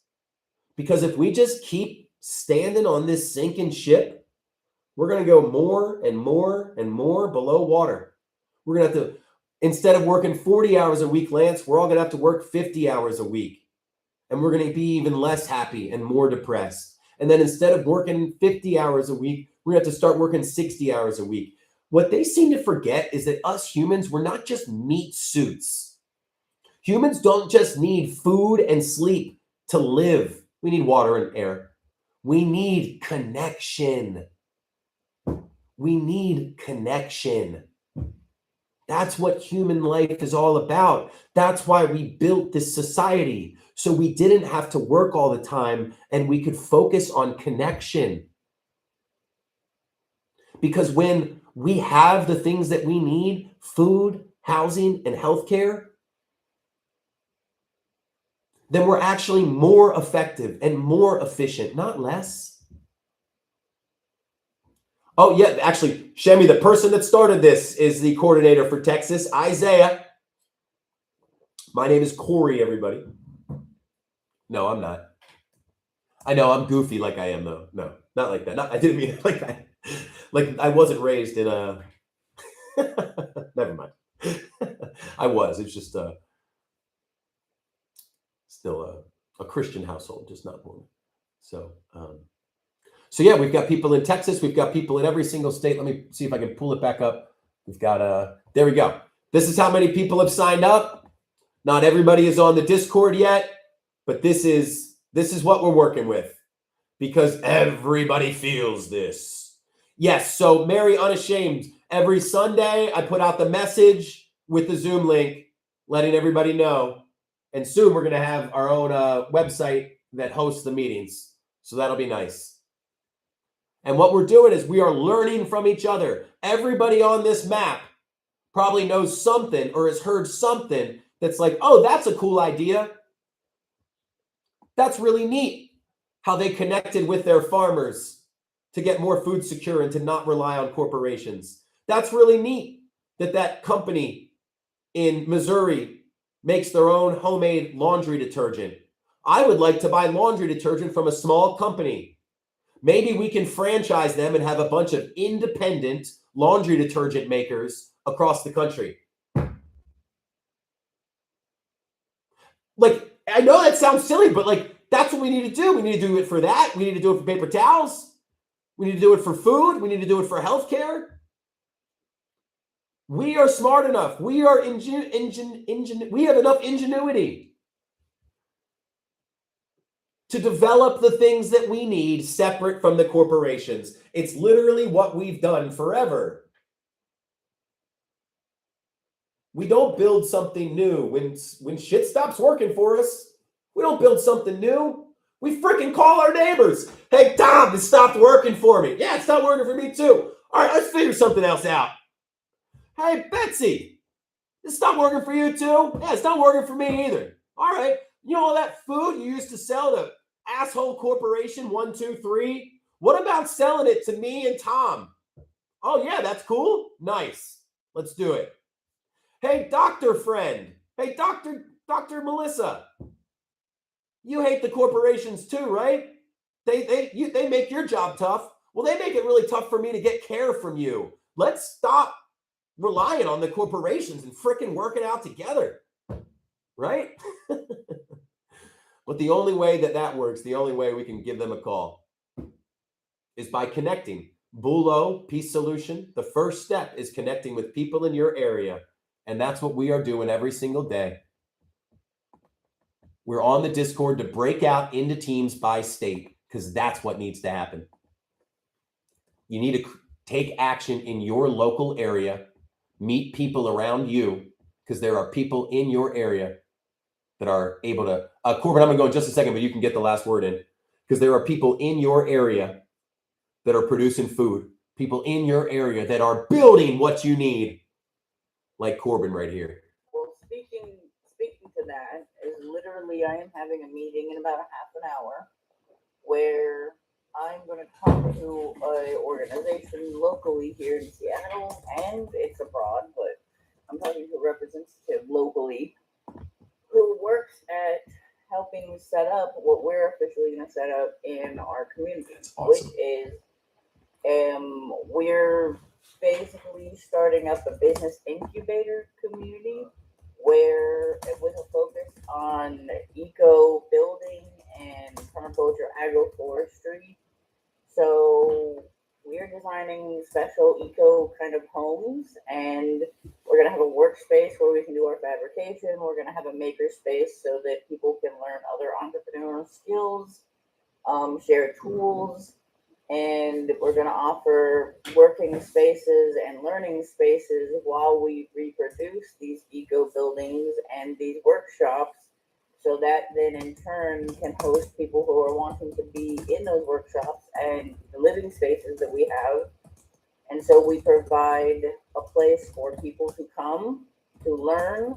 Because if we just keep standing on this sinking ship, we're going to go more and more and more below water. We're going to have to, instead of working 40 hours a week, Lance, we're all going to have to work 50 hours a week. And we're going to be even less happy and more depressed. And then instead of working 50 hours a week, we're going to have to start working 60 hours a week. What they seem to forget is that us humans, we're not just meat suits. Humans don't just need food and sleep to live. We need water and air. We need connection. We need connection. That's what human life is all about. That's why we built this society. So we didn't have to work all the time and we could focus on connection. Because when we have the things that we need, food, housing, and healthcare, then we're actually more effective and more efficient, not less. Oh, yeah, actually, Shemi, the person that started this is the coordinator for Texas, Isaiah. My name is Corey, everybody. No, I'm not. I know I'm goofy like I am, though. No, not like that. I didn't mean it like that. Like I wasn't raised in a, never mind. I was, it's just still a Christian household, just not Mormon. So yeah, we've got people in Texas. We've got people in every single state. Let me see if I can pull it back up. We've got, there we go. This is how many people have signed up. Not everybody is on the Discord yet, but this is what we're working with because everybody feels this. Yes, so Mary Unashamed, every Sunday I put out the message with the Zoom link, letting everybody know. And soon we're going to have our own website that hosts the meetings. So that'll be nice. And what we're doing is we are learning from each other. Everybody on this map probably knows something or has heard something that's like, oh, that's a cool idea. That's really neat how they connected with their farmers to get more food secure and to not rely on corporations. That's really neat that that company in Missouri makes their own homemade laundry detergent. I would like to buy laundry detergent from a small company. Maybe we can franchise them and have a bunch of independent laundry detergent makers across the country. Like, I know that sounds silly, but like, that's what we need to do. We need to do it for that. We need to do it for paper towels. We need to do it for food. We need to do it for healthcare. We are smart enough. We are we have enough ingenuity to develop the things that we need separate from the corporations. It's literally what we've done forever. We don't build something new when shit stops working for us. We don't build something new. We freaking call our neighbors. Hey, Tom, this stopped working for me. Yeah, it's not working for me too. All right, let's figure something else out. Hey, Betsy, this stopped working for you too? Yeah, it's not working for me either. All right, you know all that food you used to sell to asshole corporation 123? What about selling it to me and Tom? Oh yeah, that's cool. Nice. Let's do it. Hey, doctor friend. Hey, Dr. Melissa. You hate the corporations too, right? They make your job tough. Well, they make it really tough for me to get care from you. Let's stop relying on the corporations and fricking work it out together, right? But the only way that works, the only way we can give them a call is by connecting. Bulo Peace Solution, the first step is connecting with people in your area. And that's what we are doing every single day. We're on the Discord to break out into teams by state because that's what needs to happen. You need to take action in your local area, meet people around you because there are people in your area that are able to. Corbin, I'm going to go in just a second, but you can get the last word in because there are people in your area that are producing food, people in your area that are building what you need, like Corbin right here. Well, speaking to that is literally I am having a meeting in about a half an hour where I'm going to talk to an organization locally here in Seattle and it's abroad, but I'm talking to a representative locally who works at helping set up what we're officially going to set up in our community, Awesome. which is we're basically starting up a business incubator community where with a focus on eco building and permaculture agroforestry. So we're designing special eco kind of homes and we're going to have a workspace where we can do our fabrication. We're going to have a maker space so that people can learn other entrepreneurial skills, share tools, and we're going to offer working spaces and learning spaces while we reproduce these eco buildings and these workshops so that then in turn can host people who are wanting to be in those workshops and the living spaces that we have. And so we provide a place for people to come to learn,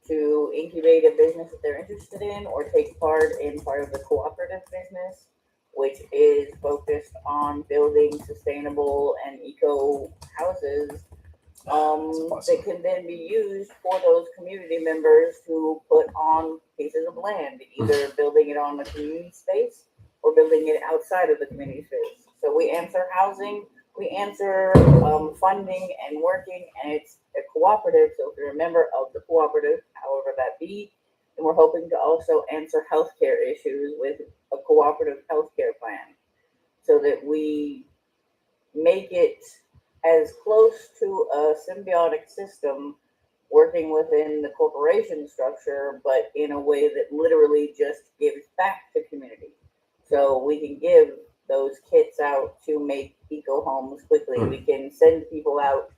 to incubate a business that they're interested in or take part in part of the cooperative business, which is focused on building sustainable and eco houses that can then be used for those community members to put on pieces of land, either building it on the community space or building it outside of the community space. So we answer housing, we answer funding and working, and it's a cooperative. So if you're a member of the cooperative, however that be, and we're hoping to also answer healthcare issues with a cooperative healthcare plan so that we make it as close to a symbiotic system working within the corporation structure, but in a way that literally just gives back to community. So we can give those kits out to make eco homes quickly. Mm. We can send people out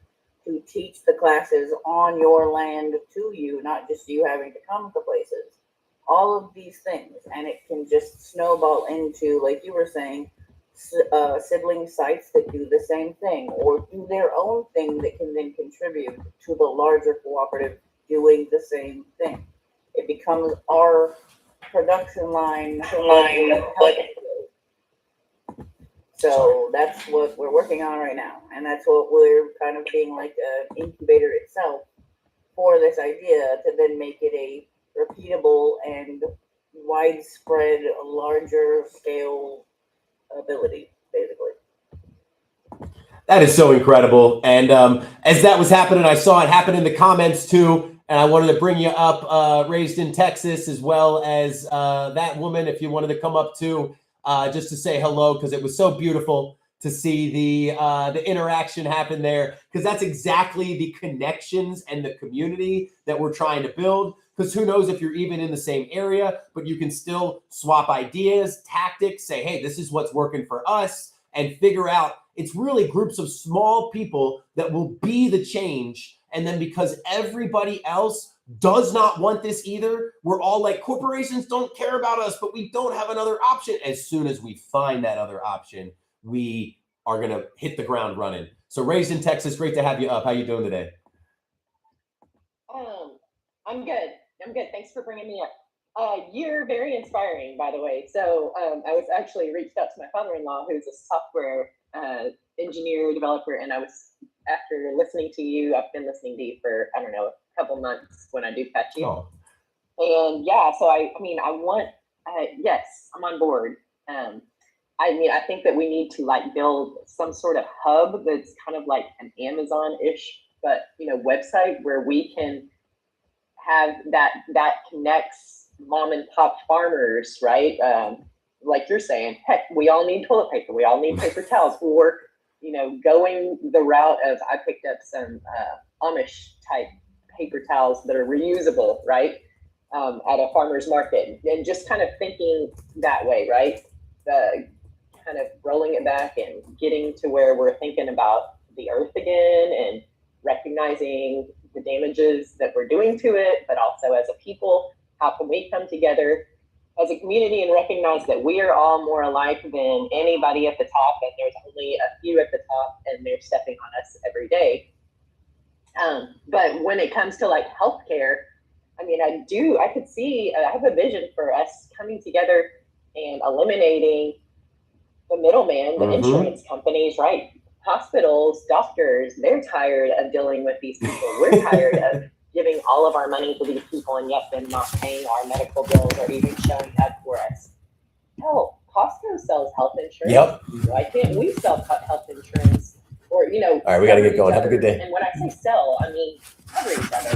to teach the classes on your land to you, not just you having to come to places. All of these things, and it can just snowball into, like you were saying, sibling sites that do the same thing or do their own thing that can then contribute to the larger cooperative doing the same thing. It becomes our production line. So that's what we're working on right now, and that's what we're kind of being like an incubator itself for this idea to then make it a repeatable and widespread, larger scale ability, basically. That is so incredible. And as that was happening, I saw it happen in the comments too. And I wanted to bring you up, raised in Texas, as well as that woman, if you wanted to come up too, just to say hello, because it was so beautiful to see the interaction happen there, because that's exactly the connections and the community that we're trying to build. Because who knows if you're even in the same area, but you can still swap ideas, tactics, say, hey, this is what's working for us, and figure out it's really groups of small people that will be the change. And then because everybody else does not want this either, we're all like, corporations don't care about us, but we don't have another option. As soon as we find that other option, we are going to hit the ground running. So Raised in Texas, great to have you up. How you doing today? I'm good. Thanks for bringing me up. You're very inspiring, by the way. So I was actually reached out to my father-in-law, who's a software engineer, developer, and after listening to you, I've been listening to you for, I don't know, a couple months when I do catch you. Oh. And yeah, so I want, yes, I'm on board. I think that we need to like build some sort of hub that's kind of like an Amazon-ish, but website where we can have that connects mom and pop farmers, right? Like you're saying, heck, we all need toilet paper, we all need paper towels, or going the route of, I picked up some Amish type paper towels that are reusable, right? At a farmer's market, and just kind of thinking that way, right? Kind of rolling it back and getting to where we're thinking about the earth again and recognizing the damages that we're doing to it, but also as a people, how can we come together as a community and recognize that we are all more alike than anybody at the top, and there's only a few at the top, and they're stepping on us every day. But when it comes to like healthcare, I could see, I have a vision for us coming together and eliminating the middleman, the insurance companies, right? Hospitals, doctors, they're tired of dealing with these people. We're tired of giving all of our money to these people and yet them not paying our medical bills or even showing up for us. Hell, Costco sells health insurance. Yep. Why can't we sell health insurance? Or, all right, we got to get going. Have a good day. And when I say sell, I mean cover each other.